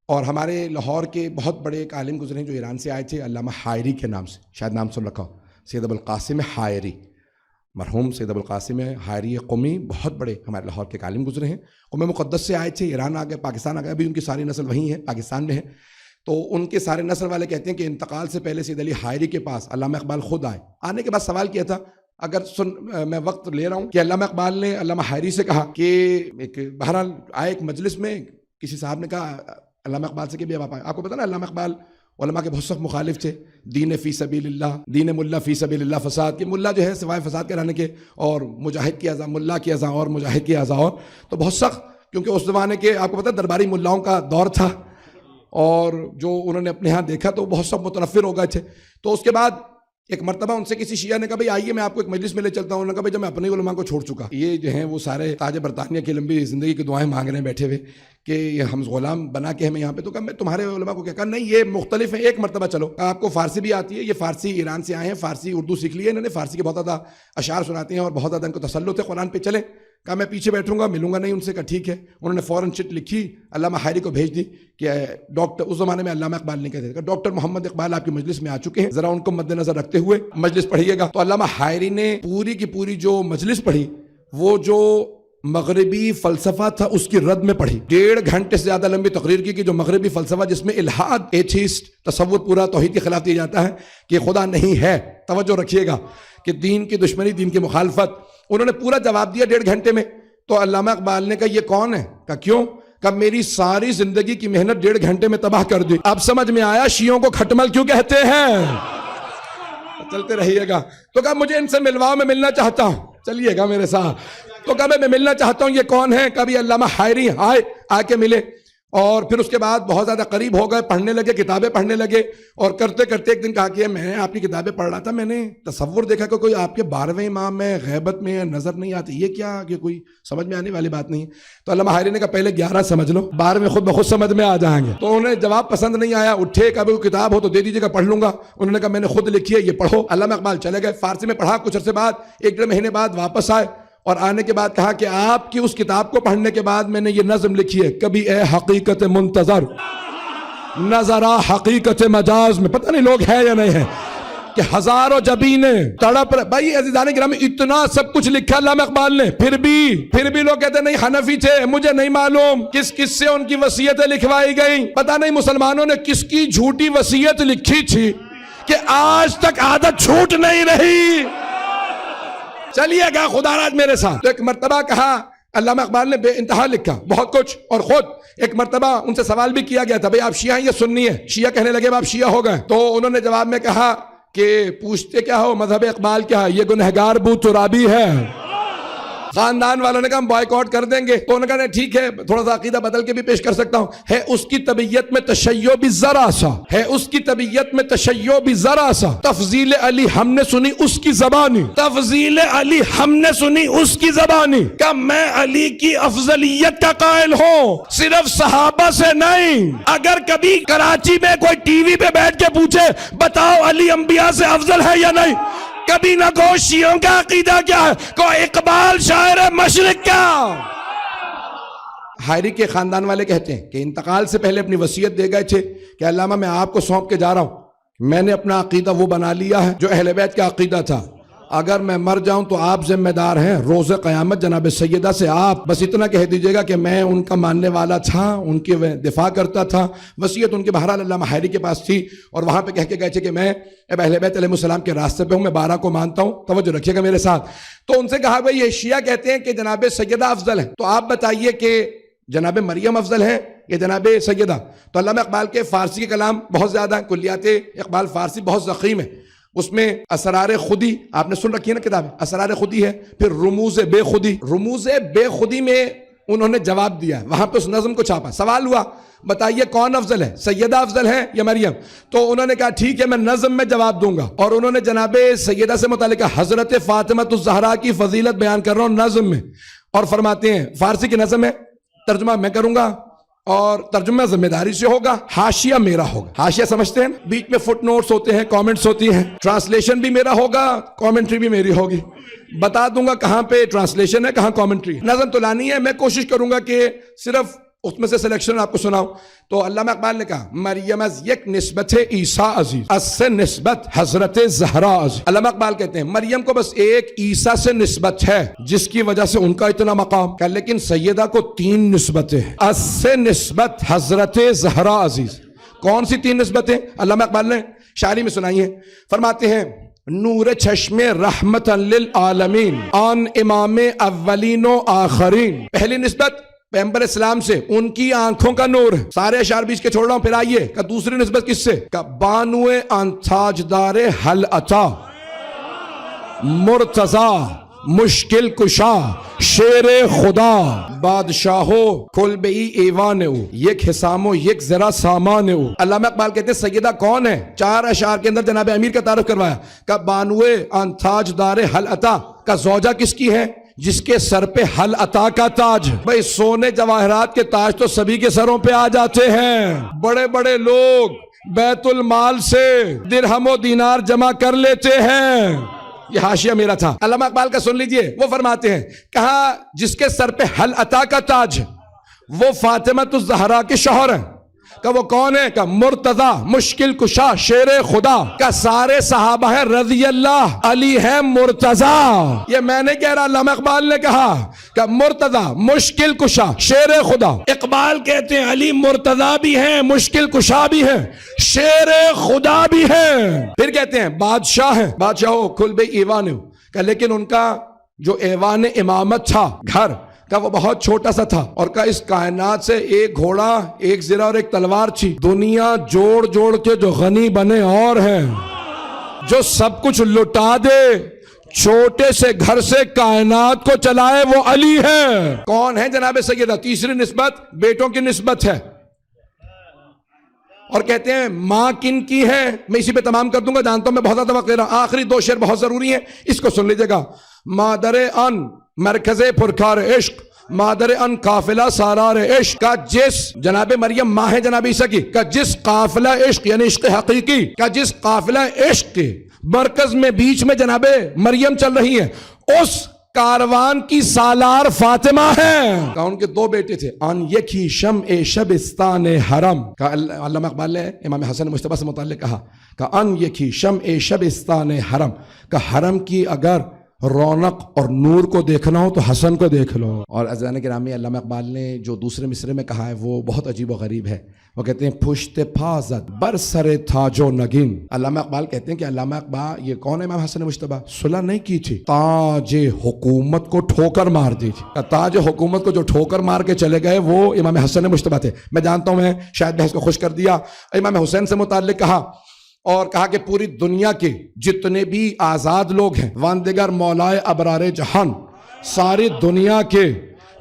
اور ہمارے لاہور کے بہت بڑے ایک عالم گزرے ہیں جو ایران سے آئے تھے، علامہ حائری کے نام سے، شاید نام سن رکھا ہو، سید ابوالقاسم حائری، مرحوم سید ابوالقاسم حائری قمی، بہت بڑے ہمارے لاہور کے عالم گزرے ہیں۔ قوم مقدس سے آئے تھے، ایران آ گئے، پاکستان آ گئے، ابھی ان کی ساری نسل وہیں ہے، پاکستان میں ہے۔ تو ان کے سارے نسل والے کہتے ہیں کہ انتقال سے پہلے سید علی حائری کے پاس علامہ اقبال خود آئے۔ آنے کے بعد سوال کیا تھا، اگر میں وقت لے رہا ہوں، کہ علامہ اقبال نے علامہ حائری سے کہا کہ بہرحال آئے ایک مجلس میں، کسی صاحب نے کہا علامہ اقبال سے کہ بھی آپ کو پتا نا علامہ اقبال علماء کے بہت سخت مخالف تھے، دین فی سبیل اللہ، دین ملا فی سبیل اللہ فساد، کہ ملا جو ہے سوائے فساد کرانے کے، اور مجاہد کی ازاں، ملا کی ازاں اور مجاہد کی ازاں، اور تو بہت سخت، کیونکہ اس زمانے کے آپ کو پتا درباری ملاؤں کا دور تھا، اور جو انہوں نے اپنے ہاں دیکھا تو بہت سب متنفر ہو گئے تھے۔ تو اس کے بعد ایک مرتبہ ان سے کسی شیعہ نے کہا بھائی آئیے میں آپ کو ایک مجلس میں لے چلتا ہوں۔ انہوں نے کہا بھائی جب میں اپنے علماء کو چھوڑ چکا، یہ جو ہیں وہ سارے تاج برطانیہ کی لمبی زندگی کی دعائیں مانگ رہے ہیں بیٹھے ہوئے کہ ہم غلام بنا کے ہمیں یہاں پہ، تو کہا میں تمہارے علماء کو کیا کہا نہیں یہ مختلف ہیں، ایک مرتبہ چلو، آپ کو فارسی بھی آتی ہے، یہ فارسی ایران سے آئے ہیں، فارسی اردو سیکھ لی ہے انہوں نے، فارسی کے بہت زیادہ اشعار سناتے ہیں اور بہت زیادہ ان کو تسلط ہے قرآن پہ، چلیں۔ کہا میں پیچھے بیٹھوں گا، ملوں گا نہیں ان سے، کہا ٹھیک ہے۔ انہوں نے فوراً چٹ لکھی، علامہ حائری کو بھیج دی کہ ڈاکٹر، اس زمانے میں علامہ اقبال نہیں کہتے تھے، ڈاکٹر محمد اقبال آپ کی مجلس میں آ چکے ہیں، ذرا ان کو مد نظر رکھتے ہوئے مجلس پڑھیے گا۔ تو علامہ حائری نے پوری کی پوری جو مجلس پڑھی، وہ جو مغربی فلسفہ تھا اس کی رد میں پڑھی، 1.5 گھنٹے سے زیادہ لمبی تقریر کی کہ جو مغربی فلسفہ جس میں الحاد، ایتھیسٹ تصور پورا توحید کے خلاف دیا جاتا ہے کہ خدا نہیں ہے، توجہ رکھیے گا، کہ دین کی دشمنی، دین کی مخالفت، انہوں نے پورا جواب دیا 1.5 گھنٹے میں۔ تو علامہ اقبال نے کہا یہ کون ہے؟ کہا کیوں؟ کہا میری ساری زندگی کی محنت 1.5 گھنٹے میں تباہ کر دی، اب سمجھ میں آیا شیعوں کو کھٹمل کیوں کہتے ہیں۔ چلتے رہیے گا۔ تو کہا مجھے ان سے ملواؤ، میں ملنا چاہتا ہوں، چلیے گا میرے ساتھ۔ تو کہا میں ملنا چاہتا ہوں، یہ کون ہے؟ کبھی علامہ حائری آئے، آ کے ملے، اور پھر اس کے بعد بہت زیادہ قریب ہو گئے، پڑھنے لگے، کتابیں پڑھنے لگے، اور کرتے کرتے ایک دن کہا کہ میں آپ کی کتابیں پڑھ رہا تھا، میں نے تصور دیکھا کہ کوئی آپ کے 12ویں امام میں غیبت میں نظر نہیں آتی، یہ کیا کہ کوئی سمجھ میں آنے والی بات نہیں ہے۔ تو علامہ حائری نے کہا پہلے 11 سمجھ لو، 12ویں خود بخود سمجھ میں آ جائیں گے۔ تو انہیں جواب پسند نہیں آیا، اٹھے، کبھی کوئی کتاب ہو تو دے دیجیے گا، پڑھ لوں گا۔ انہوں نے کہا میں نے خود لکھی ہے، یہ پڑھو۔ علامہ اقبال چلے گئے، فارسی میں پڑھا، کچھ عرصے بعد 1.5 مہینے بعد واپس آئے، اور آنے کے بعد کہا کہ آپ کی اس کتاب کو پڑھنے کے بعد میں نے یہ نظم لکھی ہے، کبھی اے حقیقت منتظر نظرا حقیقت مجاز میں، پتہ نہیں لوگ ہے یا نہیں ہے، کہ ہزاروں جبینیں تڑپ رہے۔ بھائی عزیزان گرامی اتنا سب کچھ لکھا علامہ اقبال نے، پھر بھی لوگ کہتے ہیں نہیں حنفی تھے، مجھے نہیں معلوم کس سے ان کی وصیتیں لکھوائی گئیں، پتہ نہیں مسلمانوں نے کس کی جھوٹی وصیت لکھی تھی کہ آج تک عادت چھوٹ نہیں رہی۔ چلیے گا خدا راج میرے ساتھ۔ تو ایک مرتبہ کہا علامہ اقبال نے بے انتہا لکھا بہت کچھ، اور خود ایک مرتبہ ان سے سوال بھی کیا گیا تھا بھئی آپ شیعہ ہیں یا سنی ہیں؟ شیعہ کہنے لگے آپ شیعہ ہو گئے، تو انہوں نے جواب میں کہا کہ پوچھتے کیا ہو، مذہب اقبال کیا ہے؟ یہ گنہگار بو ترابی ہے۔ خاندان والوں نے کہا ہم بائیکاٹ کر دیں گے، تو انہوں نے کہا ٹھیک ہے تھوڑا سا عقیدہ بدل کے بھی پیش کر سکتا ہوں، ہے اس کی طبیعت میں تشیع بھی ذرا سا، ہے اس کی طبیعت میں تشیع بھی ذرا سا، تفضیل علی ہم نے سنی اس کی زبانی، تفضیل علی ہم نے سنی اس کی زبانی، کہ میں علی کی افضلیت کا قائل ہوں، صرف صحابہ سے نہیں۔ اگر کبھی کراچی میں کوئی ٹی وی پہ بیٹھ کے پوچھے بتاؤ علی انبیاء سے افضل ہے یا نہیں، کبھی نہ کہو شیعوں کا عقیدہ کیا ہے، کو اقبال شاعر مشرق کا۔ حائری کے خاندان والے کہتے ہیں کہ انتقال سے پہلے اپنی وصیت دے گئے تھے کہ علامہ میں آپ کو سونپ کے جا رہا ہوں، میں نے اپنا عقیدہ وہ بنا لیا ہے جو اہل بیت کا عقیدہ تھا، اگر میں مر جاؤں تو آپ ذمہ دار ہیں، روز قیامت جناب سیدہ سے آپ بس اتنا کہہ دیجئے گا کہ میں ان کا ماننے والا تھا، ان کی دفاع کرتا تھا۔ وصیت ان کے بہرحال علامہ حائری کے پاس تھی، اور وہاں پہ کہہ کے گئے تھے کہ میں اہل بیت علیہ السلام کے راستے پہ ہوں، میں 12 کو مانتا ہوں، توجہ رکھیے گا میرے ساتھ۔ تو ان سے کہا بھئی یہ شیعہ کہتے ہیں کہ جناب سیدہ افضل ہے، تو آپ بتائیے کہ جناب مریم افضل ہے یا جناب سیدہ؟ تو علامہ اقبال کے فارسی کے کلام بہت زیادہ ہیں، کلیات اقبال فارسی بہت ضخیم ہے، اس میں اسرار خودی آپ نے سن رکھی ہے نا کتاب، اسرار خودی ہے، پھر رموز بے خودی، رموز بے خودی میں انہوں نے جواب دیا، وہاں پہ اس نظم کو چھاپا، سوال ہوا بتائیے کون افضل ہے، سیدہ افضل ہے یا مریم؟ تو انہوں نے کہا ٹھیک ہے میں نظم میں جواب دوں گا، اور انہوں نے جناب سیدہ سے متعلق حضرت فاطمہ الزہرا کی فضیلت بیان کر رہا ہوں نظم میں، اور فرماتے ہیں فارسی کی نظم ہے، ترجمہ میں کروں گا اور ترجمہ ذمہ داری سے ہوگا، حاشیہ میرا ہوگا۔ حاشیہ سمجھتے ہیں، بیچ میں فٹ نوٹس ہوتے ہیں، کامنٹس ہوتی ہیں، ٹرانسلیشن بھی میرا ہوگا، کامنٹری بھی میری ہوگی، بتا دوں گا کہاں پہ ٹرانسلیشن ہے کہاں کامنٹری۔ نظم تو لانی ہے، میں کوشش کروں گا کہ صرف اس میں سے سلیکشن آپ کو سناؤں تو علامہ اقبال نے کہا مریم از یک نسبت عیسیٰ عزیز، از سے نسبت حضرت زہرا عزیز. علامہ اقبال کہتے ہیں مریم کو بس ایک عیسیٰ سے نسبت ہے جس کی وجہ سے ان کا اتنا مقام کہ، لیکن سیدہ کو 3 نسبتیں ہیں. از سے نسبت حضرت زہرا عزیز. کون سی 3 نسبتیں علامہ اقبال نے شاعری میں سنائی ہیں؟ فرماتے ہیں نور چشم رحمت للعالمین آن امام اولین و آخرین. پہلی نسبت پیغمبر اسلام سے، ان کی آنکھوں کا نور ہے. سارے اشعار بیچ کے چھوڑ رہا ہوں، پھر آئیے کہ دوسری نسبت کس سے؟ کہ بانو ان تاجدار حل عطا مرتضی مشکل کشا شیر خدا بادشاہو کل بئی ایوان او یک حسامو یک ذرا سامان او. علامہ اقبال کہتے ہیں سیدہ کون ہے؟ 4 اشعار کے اندر جناب امیر کا تعارف کروایا کہ بانوے ان تاجدار حل عطا کا زوجہ کس کی ہے؟ جس کے سر پہ حل عطا کا تاج. بھئی سونے جواہرات کے تاج تو سبھی کے سروں پہ آ جاتے ہیں. بڑے بڑے لوگ بیت المال سے درہم و دینار جمع کر لیتے ہیں. یہ حاشیہ میرا تھا. علامہ اقبال کا سن لیجئے، وہ فرماتے ہیں کہا جس کے سر پہ حل عطا کا تاج وہ فاطمہ الزہرا کے شوہر ہیں. کہ وہ کون ہے؟ کہ مرتضی مشکل کشا شیر خدا. کا سارے صحابہ ہیں رضی اللہ، علی ہے مرتضی. یہ میں نے کہہ رہا، علامہ اقبال نے کہا کہ مرتضی مشکل کشا شیر خدا. اقبال کہتے ہیں علی مرتضی بھی ہیں، مشکل کشا بھی ہیں، شیر خدا بھی ہیں. پھر کہتے ہیں بادشاہ ہیں، بادشاہ ہو کھل بے ایوان ہو. کہ لیکن ان کا جو ایوان امامت تھا گھر کا وہ بہت چھوٹا سا تھا، اور کا اس کائنات سے ایک گھوڑا ایک زرہ اور ایک تلوار تھی. دنیا جوڑ جوڑ کے جو غنی بنے اور ہیں، جو سب کچھ لٹا دے چھوٹے سے گھر سے کائنات کو چلائے وہ علی ہے. کون ہے جناب سیدہ؟ تیسری نسبت بیٹوں کی نسبت ہے. اور کہتے ہیں ماں کن کی ہے؟ میں اسی پہ تمام کر دوں گا، جانتا ہوں میں بہت زیادہ وقت دے رہا ہوں. آخری 2 شعر بہت ضروری ہیں، اس کو سن لیجئے گا. مادر ان مرکز پرکار عشق، مادر ان قافلہ سارار عشق. کا جس جناب مریم ماں ہے جناب عیسیٰ کی، کا جس قافلہ عشق یعنی عشق حقیقی، کا جس قافلہ عشق کے مرکز میں بیچ میں جناب مریم چل رہی ہے، اس کاروان کی سالار فاطمہ ہے. کہ ان کے 2 بیٹے تھے. ان یکی شمع شبستان حرم. کا علامہ اقبال نے امام حسن مجتبیٰ سے متعلق کہا کہ ان یکی شمع شبستان حرم. کہ حرم کی اگر رونق اور نور کو دیکھنا ہو تو حسن کو دیکھ لو. اور عزیزان گرامی علامہ اقبال نے جو دوسرے مصرے میں کہا ہے وہ بہت عجیب و غریب ہے. وہ کہتے ہیں پشت پازد بر سر تاج و نگین. علامہ اقبال کہتے ہیں کہ علامہ اقبال یہ کون ہے؟ امام حسن مجتبیٰ. صلح نہیں کی تھی، تاج حکومت کو ٹھوکر مار دی تھی. تاج حکومت کو جو ٹھوکر مار کے چلے گئے وہ امام حسن مجتبیٰ تھے. میں جانتا ہوں میں شاید بحث کو خوش کر دیا. امام حسین سے متعلق کہا اور کہا کہ پوری دنیا کے جتنے بھی آزاد لوگ ہیں، واندگر مولائے ابرار جہان، ساری دنیا کے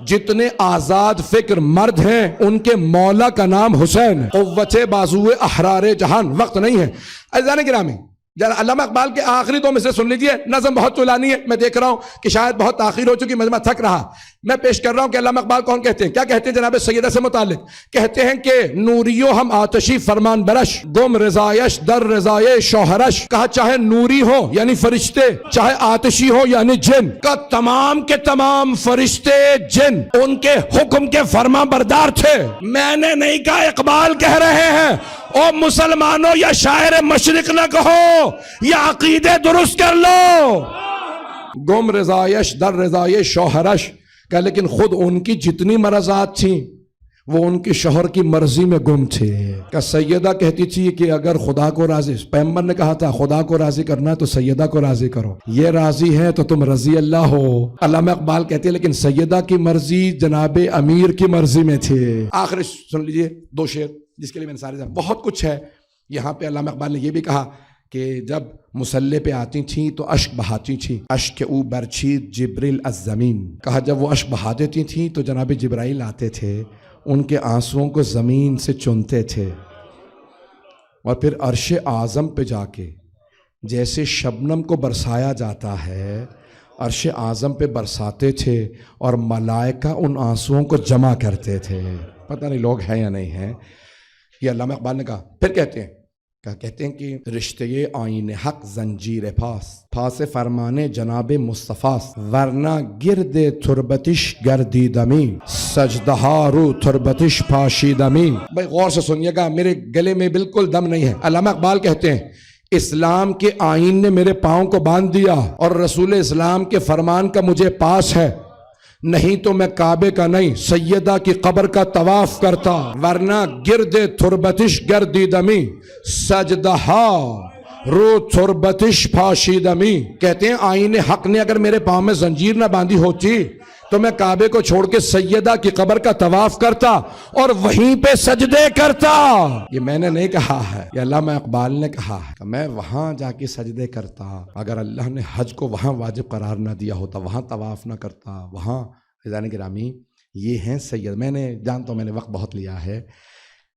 جتنے آزاد فکر مرد ہیں ان کے مولا کا نام حسین ہے. قوت بازو احرار جہان. وقت نہیں ہے عزیزان گرامی. علامہ اقبال کے آخری 2 مصرے سن لیجئے. نظم بہت طولانی ہے، میں دیکھ رہا ہوں کہ شاید بہت تاخیر ہو چکی، مجمع تھک رہا. میں پیش کر رہا ہوں کہ علامہ اقبال کون کہتے ہیں. کیا کہتے ہیں جناب سیدہ سے متعلق؟ کہتے ہیں کہ نوریو ہم آتشی فرمان برش، گم رضایش در رضائے شوہرش. کہا چاہے نوری ہو یعنی فرشتے، چاہے آتشی ہو یعنی جن، کا تمام کے تمام فرشتے جن ان کے حکم کے فرما بردار تھے. میں نے نہیں کہا، اقبال کہہ رہے ہیں. او مسلمانوں، یا شاعر مشرق نہ کہو، یا عقیدے درست کر لو. گم رضایش در رضائے شوہرش. کہ لیکن خود ان کی جتنی مرضات تھیں وہ ان کی شوہر کی مرضی میں گم تھے. کہ سیدہ کہتی تھی کہ اگر خدا کو راضی، پیغمبر نے کہا تھا خدا کو راضی کرنا ہے تو سیدہ کو راضی کرو، یہ راضی ہے تو تم رضی اللہ ہو. علامہ اقبال کہتے ہیں لیکن سیدہ کی مرضی جناب امیر کی مرضی میں تھے. آخر سن لیجئے 2 شعر جس کے لیے میں نے سارے بہت کچھ ہے. یہاں پہ علامہ اقبال نے یہ بھی کہا کہ جب مسلح پہ آتی تھیں تو اشک بہاتی تھیں. اشک او برچید جبریل از زمین. کہا جب وہ اشک بہا دیتی تھیں تو جناب جبرائیل آتے تھے، ان کے آنسوؤں کو زمین سے چنتے تھے اور پھر عرش اعظم پہ جا کے جیسے شبنم کو برسایا جاتا ہے عرش اعظم پہ برساتے تھے اور ملائکہ ان آنسوؤں کو جمع کرتے تھے. پتہ نہیں لوگ ہیں یا نہیں ہیں. یہ علامہ اقبال نے کہا. پھر کہتے ہیں کہتے ہیں کہ رشتے آئین حق زنجیر پاس فرمانے جناب مصطفیٰ، ورنہ گرد تربتش گردیدمی سجدہا رو تربتش پاشیدمی۔ بھائی غور سے سنیے گا، میرے گلے میں بالکل دم نہیں ہے۔ علامہ اقبال کہتے ہیں اسلام کے آئین نے میرے پاؤں کو باندھ دیا اور رسول اسلام کے فرمان کا مجھے پاس ہے، نہیں تو میں کعبے کا نہیں سیدہ کی قبر کا طواف کرتا، ورنہ گرد تربتش گردیدمی سجدہا رو تربتش پاشیدمی۔ کہتے ہیں آئین حق نے اگر میرے پاؤں میں زنجیر نہ باندھی ہوتی تو میں کعبے کو چھوڑ کے سیدہ کی قبر کا طواف کرتا اور وہیں پہ سجدے کرتا۔ یہ میں نے نہیں کہا ہے، یہ علامہ اقبال نے کہا ہے کہ میں وہاں جا کے سجدے کرتا۔ اگر اللہ نے حج کو وہاں واجب قرار نہ دیا ہوتا، وہاں طواف نہ کرتا، وہاں عزیزان گرامی یہ ہیں سید۔ میں نے جانتا ہوں میں نے وقت بہت لیا ہے،